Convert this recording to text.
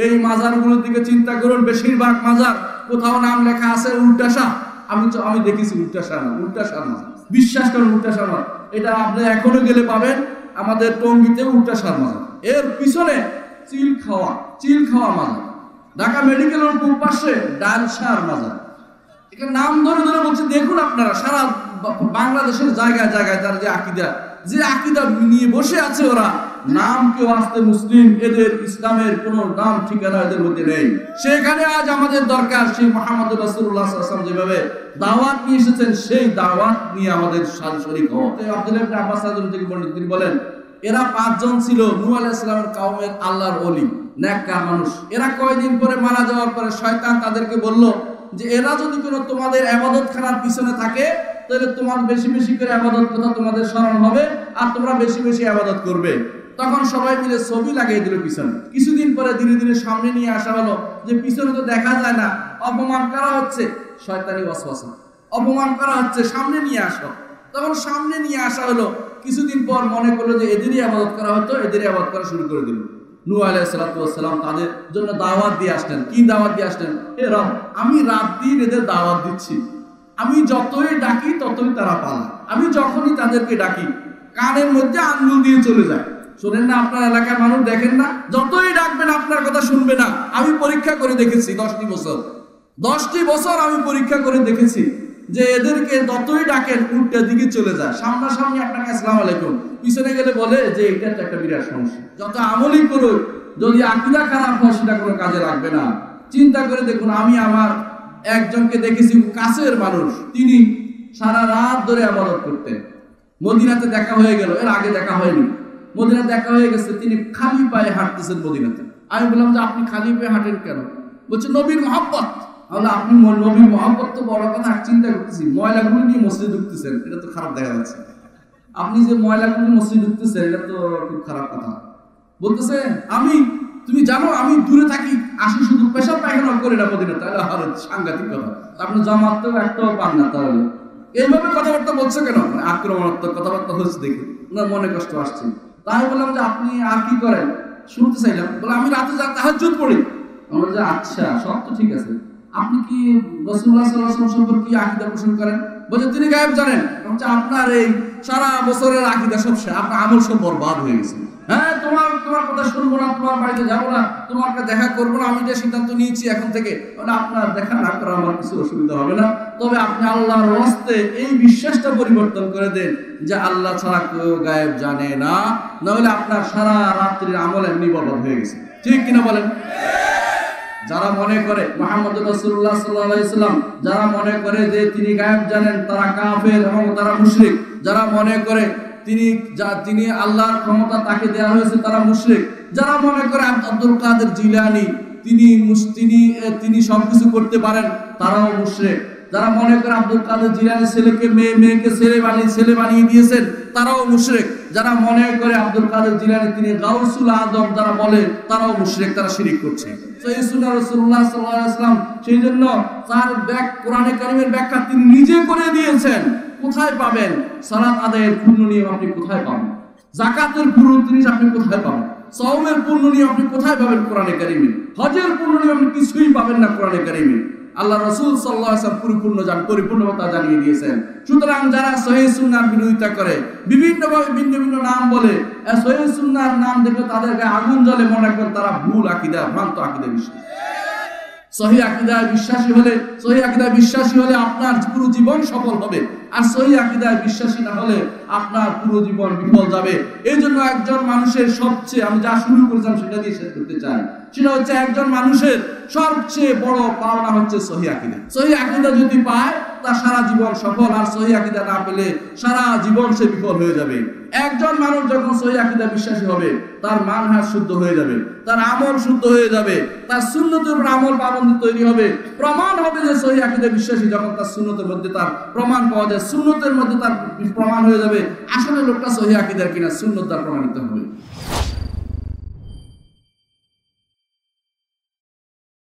এই মাজারগুলোর দিকে চিন্তা করুন, বেশিরভাগ মাজার কোথাও নাম লেখা আছে উল্টাশা। আমি দেখেছি উল্টাশা না, উল্টাশা না, বিশ্বাস করেন উল্টাশা না। এটা আপনি এখনো গেলে পাবেন আমাদের টঙ্গীতে উল্টাশার মাজার। এর পিছনে চিল খাওয়া মাজার। ঢাকা মেডিকেলের পূর্ব পাশে ডালসার মাজার। এটা নাম ধরে ধরে বলছে, দেখুন আপনারা সারা বাংলাদেশের জায়গায় জায়গায় তার যে আকিদা নিয়ে বসে আছে, ওরা নাম কেউ আসতে মুসলিম, এদের ইসলামের কোন নাম ঠিকানা এদের মধ্যে নেই। সেখানে আজ আমাদের দরকার সেই মুহাম্মদ রাসূলুল্লাহ সাল্লাল্লাহু আলাইহি ওয়াসাল্লাম যেভাবে দাওয়াত নিয়ে এসেছেন, সেই দাওয়াত নিয়ে আমাদের শরীক হওয়া। আব্দুল্লাহ ইবনে আব্বাস রাদিয়াল্লাহু থেকে বর্ণিত, তিনি বলেন এরা 5 জন ছিল নূহ আলাইহিস সালামের কওমের আল্লাহর ওলি, নেককার মানুষ। এরা কয়েকদিন পরে মারা যাওয়ার পরে শয়তান তাদেরকে বলল যে এরা যদি কোনো তোমাদের ইবাদতখানার পিছনে থাকে তাহলে তোমার বেশি বেশি করে ইবাদত কথা তোমাদের স্মরণ হবে আর তোমরা বেশি বেশি ইবাদত করবে। তখন সবাই মিলে ছবি লাগিয়ে দিল পিছনে। কিছুদিন পরে ধীরে ধীরে সামনে নিয়ে আসা হলো যে পিছনে তো দেখা যায় না, অপমান করা হচ্ছে, শয়তানি ওয়াসওয়াসা, অপমান করা হচ্ছে, সামনে নিয়ে আসো। তখন সামনে নিয়ে আসা হলো। কিছুদিন পর মনে করলো যে এদেরই ইবাদত করা হতো, এদেরই ইবাদত করা শুরু করে দিল। নূহ আলাইহিস সালাতু ওয়াস সালাম তাদের জন্য দাওয়াত দিয়ে আসলেন। কি দাওয়াত দিয়ে আসলেন? হে রব, আমি রাত দিন এদের দাওয়াত দিচ্ছি, আমি যতই ডাকি ততই তারা পালায়, আমি যখনই তাদেরকে ডাকি কানের মধ্যে আঙ্গুল দিয়ে চলে যায়। শোনেন না আপনার এলাকার মানুষ, দেখেন না, যতই ডাকবেন আপনার কথা শুনবে না। আমি পরীক্ষা করে দেখেছি 10টি বছর আমি পরীক্ষা করে দেখেছি যে এদেরকে যতই ডাকেন উল্টা দিকে চলে যায়। সামনাসামনি আপনাকে আসসালামু আলাইকুম, পিছনে গেলে বলে যে এটা তো একটা বিরাট সমস্যা। যত আমলই করুক, যদি আকীদা খারাপ হয় সেটা কোনো কাজে লাগবে না। চিন্তা করে দেখুন, আমি আমার একজনকে দেখেছি, কাছের মানুষ, তিনি সারা রাত ধরে ইবাদত করতেন। মদিনাতে দেখা হয়ে গেল, এর আগে দেখা হয়নি, মদিনাতে দেখা হয়ে গেছে, তিনি খালি পায়ে হাঁটতেছেন মদিনাতে। আমি বললাম যে আপনি খালি পায়ে হাঁটেন কেন? বলছে নবীর মহব্বত। তাহলে আপনি নবীর মহব্বত তো বড় কথা, চিন্তা করতেছি ময়লাগুলো নিয়ে মসজিদে ঢুকতেছেন, এটা তো খারাপ দেখা যাচ্ছে। আপনি যে ময়লাগুলো মসজিদে ঢুকতেছেন, এটা তো খুব খারাপ কথা। বলতেছে তুমি জানো আমি দূরে থাকি, আসি শুধু পেশাব পায়খানা করে না মদিনা। তাহলে আরে সাংঘাতিক কথা, আপনি জামাত একটাও পান না, তাহলে এইভাবে কথাবার্তা বলছে কেন? আক্রমণাত্মক কথাবার্তা হচ্ছে দেখে ওনার মনে কষ্ট আসছে। তাই বললাম যে আপনি আর কি করেন? শুনতে চাইলাম। বলে আমি রাতে তাহাজ্জুদ পড়ি। আমরা যে আচ্ছা, সব তো ঠিক আছে, আপনি কি রাসূলুল্লাহ সাল্লাল্লাহু আলাইহি ওয়াসাল্লাম সম্পর্কে আকীদা পোষণ করেন? বলে তিনি গায়েব জানেন। বলছে আপনার এই সারা বছরের আকীদা সব আপনার আমল সব বরবাদ হয়ে গেছে। হ্যাঁ, তোমার কথা শুনবো না, তোমার বাড়িতে যাবো না, তোমাকে দেখা করবো না, আমি যে সিদ্ধান্ত নিয়েছি এখন থেকে। আপনার দেখা না করা আমার কিছু অসুবিধা হবে না, তবে আপনি আল্লাহর ওয়াস্তে এই বিশ্বাসটা পরিবর্তন করে দেন যে আল্লাহ ছাড়া কেউ গায়েব জানে না, নইলে আপনার সারা রাত্রির আমল এমনি বরবাদ হয়ে গেছে। ঠিক কিনা বলেন? যারা মনে করে মুহাম্মদ রাসূলুল্লাহ সাল্লাল্লাহু আলাইহি ওয়াসাল্লাম, যারা মনে করে যে তিনি গায়েব জানেন, তারা কাফের এবং তারা মুশরিক। যারা মনে করে তিনি আল্লাহর ক্ষমতা তাকে দেওয়া হয়েছে, তারা মুশরিক। যারা মনে করে আব্দুল কাদের জিলানী তিনি সবকিছু করতে পারেন, তারাও মুশরিক। যারা মনে করে আব্দুল কাদের জিলানী ছেলেকে মেয়েকে ছেলে বানিয়ে দিয়েছেন, তারাও মুশরিক। যারা মনে করে আব্দুল কাদের জিলানী তিনি গাউসুল আজম, যারা বলে তারাও মুশরিক, তারা শিরক করছে। সহিহ সুন্নাহ রাসূলুল্লাহ সাল্লাল্লাহু আলাইহি ওয়াসাল্লাম সেই জন্য তার কোরআনে কারীমের ব্যাখ্যা তিনি নিজে করে দিয়েছেন। কোথায় পাবেন? সালাত আদায়ের পূর্ণ নিয়ম আপনি কোথায় পাবেন? যাকাতের পূর্ণ জিনিস আপনি কোথায় পাবেন? সাওমের পূর্ণ নিয়ম আপনি কোথায় পাবেন কোরআনে কারীমে? হজের পূর্ণ নিয়ম আপনি কিছুই পাবেন না কোরআনে কারীমে। আল্লাহ রাসূল সাল্লাল্লাহু আলাইহি ওয়াসাল্লাম পরিপূর্ণতা জানিয়ে দিয়েছেন। সুতরাং যারা সহিহ সুন্নাহর বিরোধিতা করে, বিভিন্নভাবে ভিন্ন ভিন্ন নাম বলে, সহিহ সুন্নাহর নাম দেখে তাদের গায়ে আগুন জ্বলে, মনে করেন তারা ভুল আকীদা, ভ্রান্ত আকীদা বিশ্বাসী। সহিহ আকীদায় বিশ্বাসী হলে আপনার পুরো জীবন সফল হবে, আর সহিহ আকীদায় বিশ্বাসী না হলে আপনার পুরো জীবন বিফল যাবে। এই জন্য একজন মানুষের সবচেয়ে, আমি যা শুরু করেছিলাম সেটা দিয়ে শেষ করতে চাই, সেটা হচ্ছে একজন মানুষের সবচেয়ে বড় পাওনা হচ্ছে সহিহ আকীদা। সহিহ আকীদা যদি পায় তার সারা জীবন সফল, আর সহিহ আকীদা না পেলে সারা জীবন সে বিফল হয়ে যাবে। একজন মানুষ যখন সহিহ আকীদা বিশ্বাসী হবে, তার মানহাজ শুদ্ধ হয়ে যাবে, তার আমল শুদ্ধ হয়ে যাবে, তার সুন্নতের উপর আমল পাবন্দি তৈরি হবে। প্রমাণ হবে যে সহিহ আকীদা বিশ্বাসী, যখন তার সুন্নতের মধ্যে তার প্রমাণ পাওয়া যায়, সুন্নতের মধ্যে তার প্রমাণ হয়ে যাবে আসলে লোকটা সহিহ আকীদার কিনা, সুন্নত দ্বারা প্রমাণিত হবে।